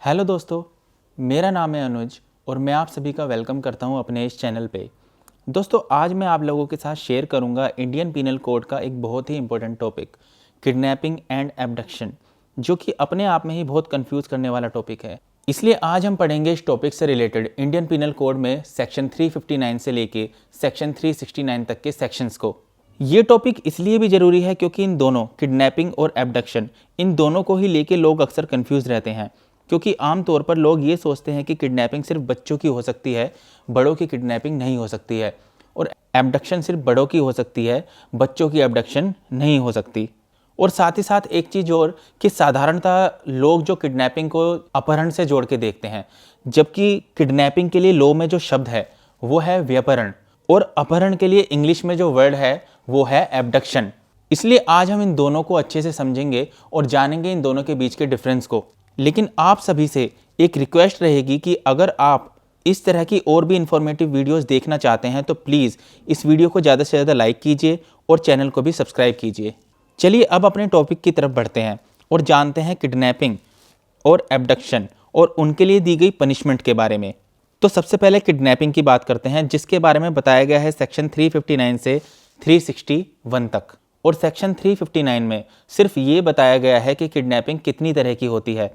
Hello दोस्तों, मेरा नाम है अनुज और मैं आप सभी का वेलकम करता हूं अपने इस चैनल पे। दोस्तों, आज मैं आप लोगों के साथ शेयर करूंगा इंडियन पीनल कोड का एक बहुत ही important topic, kidnapping and abduction, जो कि अपने आप में ही बहुत कंफ्यूज करने वाला टॉपिक है। इसलिए आज हम पढ़ेंगे इस टॉपिक से रिलेटेड इंडियन पीनल कोड में सेक्शन 359 से लेके सेक्शन 369 तक के सेक्शंस को। ये टॉपिक इसलिए भी ज़रूरी है क्योंकि इन दोनों, किडनैपिंग और एब्डक्शन, इन दोनों को ही लेके लोग अक्सर कंफ्यूज रहते हैं। क्योंकि आमतौर पर लोग ये सोचते हैं कि किडनैपिंग सिर्फ बच्चों की हो सकती है, बड़ों की किडनैपिंग नहीं हो सकती है, और एब्डक्शन सिर्फ बड़ों की हो सकती है, बच्चों की एब्डक्शन नहीं हो सकती। और साथ ही साथ एक चीज़ और कि साधारणतः लोग जो किडनैपिंग को अपहरण से जोड़ के देखते हैं, जबकि किडनैपिंग के लिए लॉ में जो शब्द है वो है व्यपहरण, और अपहरण के लिए इंग्लिश में जो वर्ड है वो है एब्डक्शन। इसलिए आज हम इन दोनों को अच्छे से समझेंगे और जानेंगे इन दोनों के बीच के डिफरेंस को। लेकिन आप सभी से एक रिक्वेस्ट रहेगी कि अगर आप इस तरह की और भी इंफॉर्मेटिव वीडियोस देखना चाहते हैं तो प्लीज़ इस वीडियो को ज़्यादा से ज़्यादा लाइक कीजिए और चैनल को भी सब्सक्राइब कीजिए। चलिए अब अपने टॉपिक की तरफ बढ़ते हैं और जानते हैं किडनैपिंग और एब्डक्शन और उनके लिए दी गई पनिशमेंट के बारे में। तो सबसे पहले किडनैपिंग की बात करते हैं, जिसके बारे में बताया गया है सेक्शन 359 से 361 तक। और सेक्शन 359 में सिर्फ ये बताया गया है कि किडनैपिंग कितनी तरह की होती है,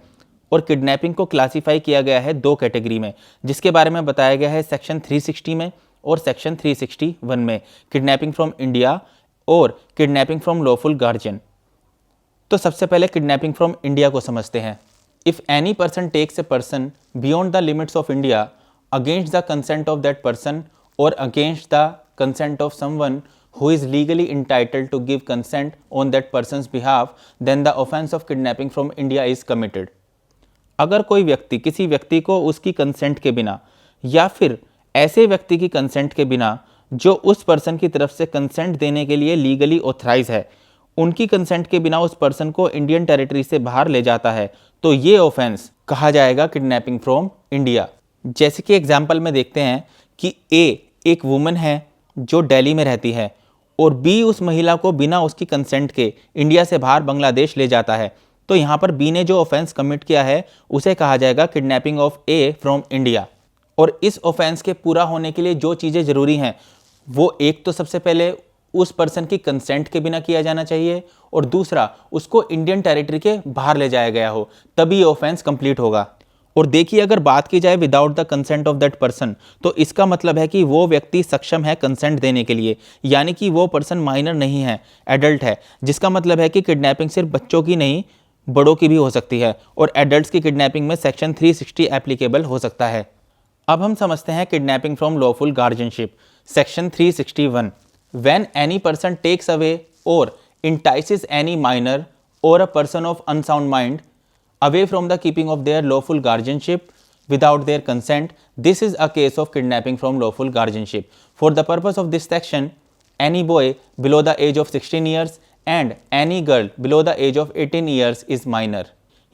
और किडनैपिंग को क्लासीफाई किया गया है दो कैटेगरी में, जिसके बारे में बताया गया है सेक्शन 360 में और सेक्शन 361 में, किडनैपिंग फ्रॉम इंडिया और किडनैपिंग फ्रॉम लॉफुल गार्जियन। तो सबसे पहले किडनैपिंग फ्रॉम इंडिया को समझते हैं। If any person takes a person beyond the limits of India against the consent of that person और against the consent of someone who is legally entitled to give consent on that person's behalf, then the offense of kidnapping from India is committed. अगर कोई व्यक्ति किसी व्यक्ति को उसकी consent के बिना या फिर ऐसे व्यक्ति की कंसेंट के बिना जो उस पर्सन की तरफ से कंसेंट देने के लिए लीगली ऑथराइज है, उनकी कंसेंट के बिना उस पर्सन को इंडियन टेरिटरी से बाहर ले जाता है, तो ये ऑफेंस कहा जाएगा किडनैपिंग फ्रॉम इंडिया। जैसे कि एग्जाम्पल में देखते हैं कि ए एक वुमन है जो दिल्ली में रहती है और बी उस महिला को बिना उसकी कंसेंट के इंडिया से बाहर बांग्लादेश ले जाता है, तो यहाँ पर बी ने जो ऑफेंस कमिट किया है उसे कहा जाएगा kidnapping of A from India. और इस ऑफेंस के पूरा होने के लिए जो चीज़ें ज़रूरी हैं वो, एक तो सबसे पहले उस पर्सन की कंसेंट के बिना किया जाना चाहिए, और दूसरा उसको इंडियन टेरिटरी के बाहर ले जाया गया हो, तभी ये ऑफेंस कंप्लीट होगा। और देखिए, अगर बात की जाए without the consent of that person, तो इसका मतलब है कि वो व्यक्ति सक्षम है कंसेंट देने के लिए, यानी कि वो पर्सन माइनर नहीं है, एडल्ट है, जिसका मतलब है कि किडनैपिंग सिर्फ बच्चों की नहीं, बड़ों की भी हो सकती है, और एडल्ट्स की किडनैपिंग में सेक्शन 360 एप्लीकेबल हो सकता है। अब हम समझते हैं kidnapping from lawful guardianship, section 361। When any person takes away or entices any minor or a person of unsound mind away from the keeping of their lawful guardianship without their consent, this is a case of kidnapping from lawful guardianship. For the purpose of this section, any boy below the age of 16 years and any girl below the age of 18 years is minor.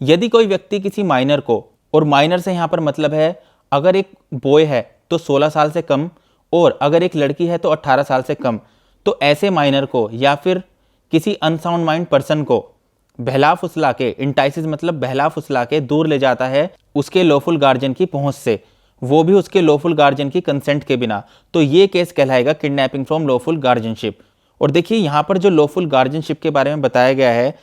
यदि कोई व्यक्ति किसी minor को, और minor से यहाँ पर मतलब है अगर एक बॉय है तो 16 साल से कम, और अगर एक लड़की है तो 18 साल से कम, तो ऐसे माइनर को या फिर किसी अनसाउंड माइंड पर्सन को बहला फुसला के, इंटाइसिस मतलब बहला फुसला के दूर ले जाता है उसके लॉफुल गार्जियन की पहुंच से, वो भी उसके लॉफुल गार्जियन की कंसेंट के बिना, तो ये केस कहलाएगा किडनैपिंग फ्रॉम लॉफुल गार्जियनशिप। और देखिए यहाँ पर जो लॉफुल गार्जियनशिप के बारे में बताया गया है,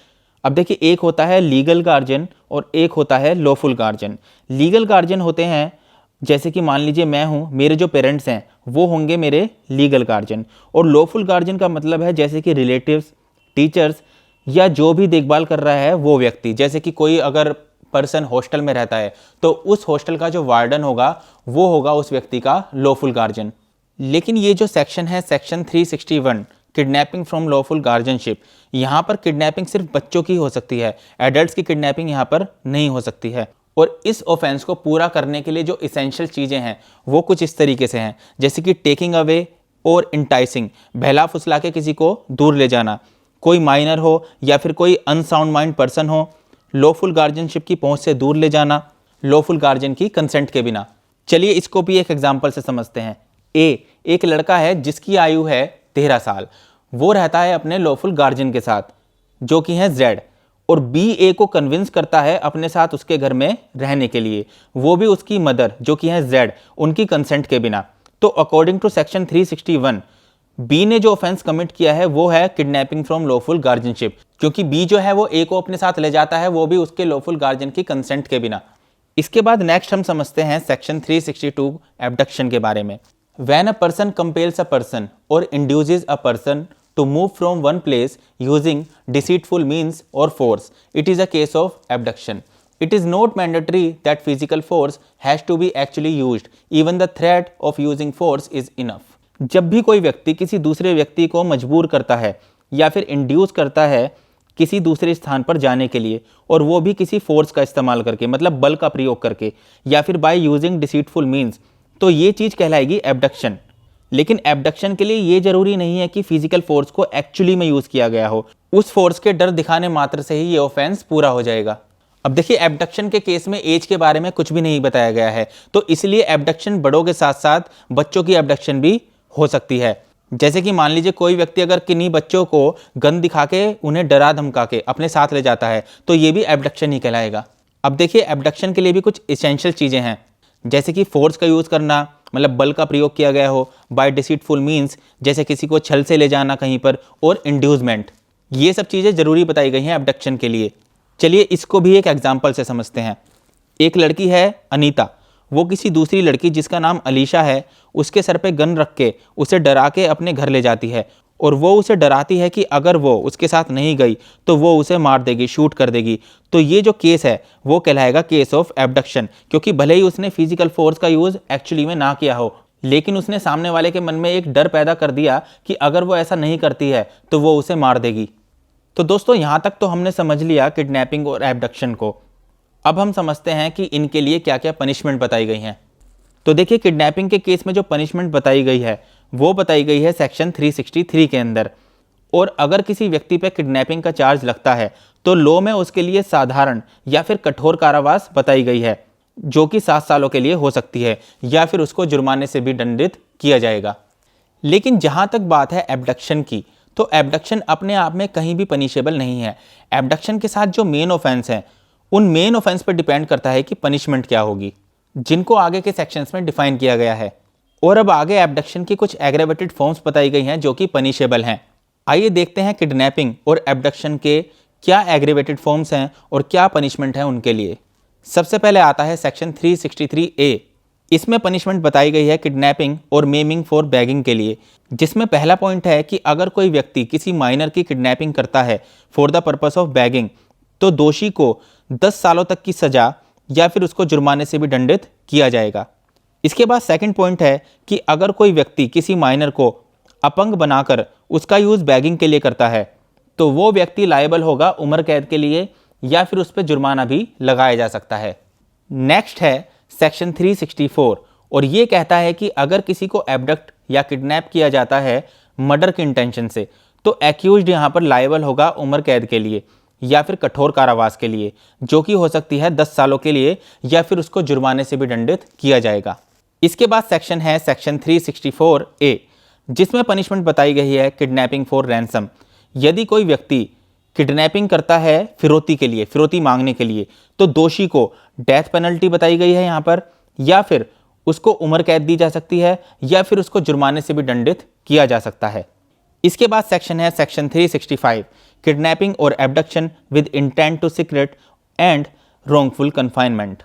अब देखिए एक होता है लीगल गार्जियन और एक होता है लॉफुल गार्जियन। लीगल गार्जियन होते हैं, जैसे कि मान लीजिए मैं हूँ, मेरे जो पेरेंट्स हैं वो होंगे मेरे लीगल गार्जियन, और लॉफुल गार्जियन का मतलब है जैसे कि रिलेटिव्स, टीचर्स या जो भी देखभाल कर रहा है वो व्यक्ति। जैसे कि कोई अगर पर्सन हॉस्टल में रहता है तो उस हॉस्टल का जो वार्डन होगा वो होगा उस व्यक्ति का लॉफुल गार्जियन। लेकिन ये जो सेक्शन है, section 361, kidnapping from lawful guardianship, यहाँ पर किडनैपिंग सिर्फ बच्चों की हो सकती है, एडल्ट्स की किडनैपिंग यहाँ पर नहीं हो सकती है। और इस ऑफेंस को पूरा करने के लिए जो इसेंशियल चीज़ें हैं वो कुछ इस तरीके से हैं, जैसे कि टेकिंग अवे और इंटाइसिंग, बहला फुसला के किसी को दूर ले जाना, कोई माइनर हो या फिर कोई अनसाउंड माइंड पर्सन हो, लॉफुल गार्जियनशिप की पहुंच से दूर ले जाना, लॉफुल गार्जियन की कंसेंट के बिना। चलिए इसको भी एक एग्जांपल से समझते हैं। एक लड़का है जिसकी आयु है 13 साल, वो रहता है अपने लॉफुल गार्जियन के साथ जो कि है जेड, और बी ए को कन्विंस करता है अपने साथ उसके घर में रहने के लिए, वो भी उसकी मदर जो कि है जेड, उनकी कंसेंट के बिना। तो अकॉर्डिंग टू सेक्शन 361 बी ने जो ऑफेंस कमिट किया है वो है किडनैपिंग फ्रॉम लॉफुल गार्जियनशिप, क्योंकि बी जो है वो ए को अपने साथ ले जाता है, वो भी उसके लॉफुल गार्जियन की कंसेंट के बिना। इसके बाद नेक्स्ट हम समझते हैं सेक्शन 362 एब्डक्शन के बारे में। When a person compels a person और induces a person to move from one place using deceitful means or force, it is a case of abduction. It is not mandatory that physical force has to be actually used. Even the threat of using force is enough. जब भी कोई व्यक्ति किसी दूसरे व्यक्ति को मजबूर करता है या फिर इंड्यूस करता है किसी दूसरे स्थान पर जाने के लिए, और वो भी किसी फोर्स का इस्तेमाल करके, मतलब बल का प्रयोग करके, या फिर बाय यूजिंग डिसीटफुल मीन्स, तो ये चीज़ कहलाएगी एब्डक्शन। लेकिन एब्डक्शन के लिए ये जरूरी नहीं है कि फिजिकल फोर्स को एक्चुअली में यूज किया गया हो, उस फोर्स के डर दिखाने मात्र से ही ये ऑफेंस पूरा हो जाएगा। अब देखिए, एब्डक्शन के केस में एज के बारे में कुछ भी नहीं बताया गया है, तो इसलिए एब्डक्शन बड़ों के साथ साथ बच्चों की एब्डक्शन भी हो सकती है। जैसे कि मान लीजिए कोई व्यक्ति अगर किन्हीं बच्चों को गन दिखा के उन्हें डरा धमका के अपने साथ ले जाता है, तो ये भी एब्डक्शन ही कहलाएगा। अब देखिए, एब्डक्शन के लिए भी कुछ एसेंशियल चीज़ें हैं, जैसे कि फोर्स का यूज़ करना, मतलब बल का प्रयोग किया गया हो, बाय डिसीटफुल मीन्स, जैसे किसी को छल से ले जाना कहीं पर, और इंड्यूसमेंट। ये सब चीज़ें जरूरी बताई गई हैं एब्डक्शन के लिए। चलिए इसको भी एक एग्जांपल से समझते हैं। एक लड़की है अनीता, वो किसी दूसरी लड़की जिसका नाम अलीशा है, उसके सर पे गन रख के उसे डरा के अपने घर ले जाती है, और वो उसे डराती है कि अगर वो उसके साथ नहीं गई तो वो उसे मार देगी, शूट कर देगी। तो ये जो केस है वो कहलाएगा केस ऑफ एब्डक्शन, क्योंकि भले ही उसने फिजिकल फोर्स का यूज़ एक्चुअली में ना किया हो, लेकिन उसने सामने वाले के मन में एक डर पैदा कर दिया कि अगर वो ऐसा नहीं करती है तो वो उसे मार देगी। तो दोस्तों, यहाँ तक तो हमने समझ लिया किडनैपिंग और एब्डक्शन को। अब हम समझते हैं कि इनके लिए क्या क्या पनिशमेंट बताई गई हैं। तो देखिए, किडनैपिंग के केस में जो पनिशमेंट बताई गई है वो बताई गई है सेक्शन 363 के अंदर। और अगर किसी व्यक्ति पर किडनैपिंग का चार्ज लगता है तो लॉ में उसके लिए साधारण या फिर कठोर कारावास बताई गई है, जो कि 7 सालों के लिए हो सकती है, या फिर उसको जुर्माने से भी दंडित किया जाएगा। लेकिन जहाँ तक बात है एब्डक्शन की, तो एब्डक्शन अपने आप में कहीं भी पनिशेबल नहीं है। एब्डक्शन के साथ जो मेन ऑफेंस हैं, उन मेन ऑफेंस पर डिपेंड करता है कि पनिशमेंट क्या होगी, जिनको आगे के सेक्शंस में डिफाइन किया गया है। और अब आगे एब्डक्शन की कुछ एग्रेवेटेड फॉर्म्स बताई गई हैं जो कि पनिशेबल हैं। आइए देखते हैं किडनैपिंग और एब्डक्शन के क्या एग्रेवेटेड फॉर्म्स हैं और क्या पनिशमेंट है उनके लिए। सबसे पहले आता है सेक्शन 363A। इसमें पनिशमेंट बताई गई है किडनैपिंग और मेमिंग फॉर बैगिंग के लिए, जिसमें पहला पॉइंट है कि अगर कोई व्यक्ति किसी माइनर की किडनैपिंग करता है for the purpose of bagging, तो दोषी को 10 सालों तक की सजा या फिर उसको जुर्माने से भी दंडित किया जाएगा। इसके बाद सेकंड पॉइंट है कि अगर कोई व्यक्ति किसी माइनर को अपंग बनाकर उसका यूज़ बैगिंग के लिए करता है, तो वो व्यक्ति लायबल होगा उम्र कैद के लिए, या फिर उस पर जुर्माना भी लगाया जा सकता है। नेक्स्ट है सेक्शन 364, और ये कहता है कि अगर किसी को एब्डक्ट या किडनैप किया जाता है मर्डर के इंटेंशन से, तो एक्यूज्ड यहाँ पर लायबल होगा उम्र कैद के लिए या फिर कठोर कारावास के लिए, जो कि हो सकती है 10 सालों के लिए, या फिर उसको जुर्माने से भी दंडित किया जाएगा। इसके बाद सेक्शन है सेक्शन 364A, जिसमें पनिशमेंट बताई गई है किडनैपिंग फॉर रैंसम। यदि कोई व्यक्ति किडनैपिंग करता है फिरौती के लिए, फिरौती मांगने के लिए, तो दोषी को डेथ पेनल्टी बताई गई है यहाँ पर, या फिर उसको उम्र कैद दी जा सकती है, या फिर उसको जुर्माने से भी दंडित किया जा सकता है। इसके बाद सेक्शन है section 365, kidnapping or abduction with intent to secret and wrongful confinement.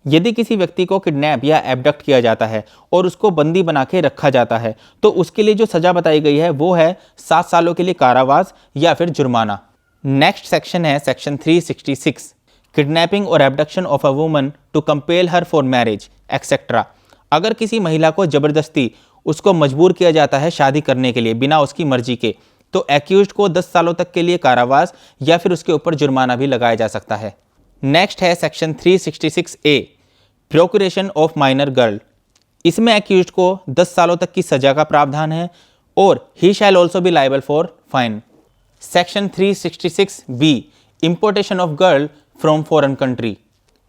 यदि किसी व्यक्ति को किडनैप या एब्डक्ट किया जाता है और उसको बंदी बना के रखा जाता है, तो उसके लिए जो सजा बताई गई है वो है 7 सालों के लिए कारावास या फिर जुर्माना। नेक्स्ट सेक्शन है section 366, kidnapping or abduction of a woman to compel her for marriage etcetera. अगर किसी महिला को जबरदस्ती उसको मजबूर किया जाता है शादी करने के लिए बिना उसकी मर्जी के, तो एक्यूज्ड को 10 सालों तक के लिए कारावास या फिर उसके ऊपर जुर्माना भी लगाया जा सकता है। नेक्स्ट है section 366A, procuration of minor girl. इसमें एक्यूज्ड को 10 सालों तक की सजा का प्रावधान है, और he shall also be liable for fine. Section 366B, importation of girl from foreign country.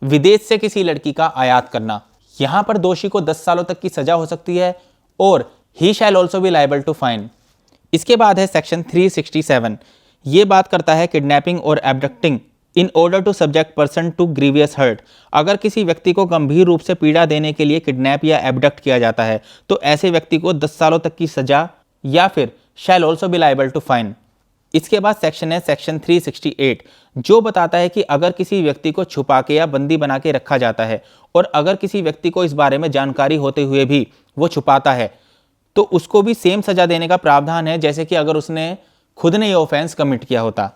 विदेश से किसी लड़की का आयात करना। यहाँ पर दोषी को 10 सालों तक की सजा हो सकती है, और he shall also be liable to fine. इसके बाद है सेक्शन 367, ये बात करता है किडनैपिंग और abducting in order to subject person to grievous hurt. अगर किसी व्यक्ति को गंभीर रूप से पीड़ा देने के लिए किडनैप या एब्डक्ट किया जाता है तो ऐसे व्यक्ति को 10 सालों तक की सजा या फिर shall also be liable to fine. इसके बाद सेक्शन है सेक्शन 368, जो बताता है कि अगर किसी व्यक्ति को छुपा के या बंदी बना के रखा जाता है और अगर किसी व्यक्ति को इस बारे में जानकारी होते हुए भी वो छुपाता है तो उसको भी सेम सजा देने का प्रावधान है जैसे कि अगर उसने खुद ने ये ऑफेंस कमिट किया होता।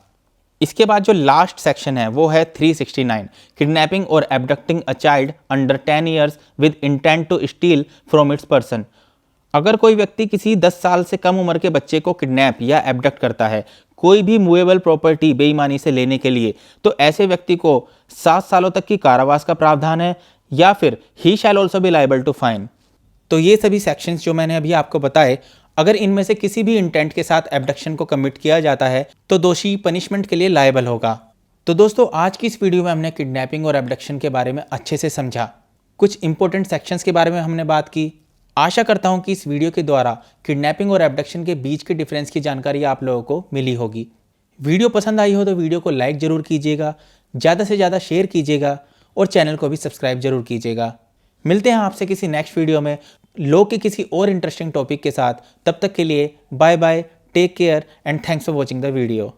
इसके बाद जो लास्ट सेक्शन है वो है 369, किडनैपिंग और abducting a child under 10 years with intent to steal from its person. अगर कोई व्यक्ति किसी 10 साल से कम उम्र के बच्चे को किडनैप या एब्डक्ट करता है कोई भी मूवेबल प्रॉपर्टी बेईमानी से लेने के लिए तो ऐसे व्यक्ति को 7 सालों तक की कारावास का प्रावधान है या फिर he shall also be liable to fine. तो ये सभी सेक्शंस जो मैंने अभी आपको बताए, अगर इनमें से किसी भी इंटेंट के साथ एब्डक्शन को कमिट किया जाता है तो दोषी पनिशमेंट के लिए लायबल होगा। तो दोस्तों आज की इस वीडियो में हमने किडनैपिंग और एब्डक्शन के बारे में अच्छे से समझा, कुछ इंपॉर्टेंट सेक्शंस के बारे में हमने बात की। आशा करता हूं कि इस वीडियो के द्वारा किडनैपिंग और एब्डक्शन के बीच के डिफरेंस की जानकारी आप लोगों को मिली होगी। वीडियो पसंद आई हो तो वीडियो को लाइक ज़रूर कीजिएगा, ज़्यादा से ज़्यादा शेयर कीजिएगा और चैनल को भी सब्सक्राइब जरूर कीजिएगा। मिलते हैं आपसे किसी नेक्स्ट वीडियो में लॉ के किसी और इंटरेस्टिंग टॉपिक के साथ। तब तक के लिए bye bye, take care and thanks for watching the video.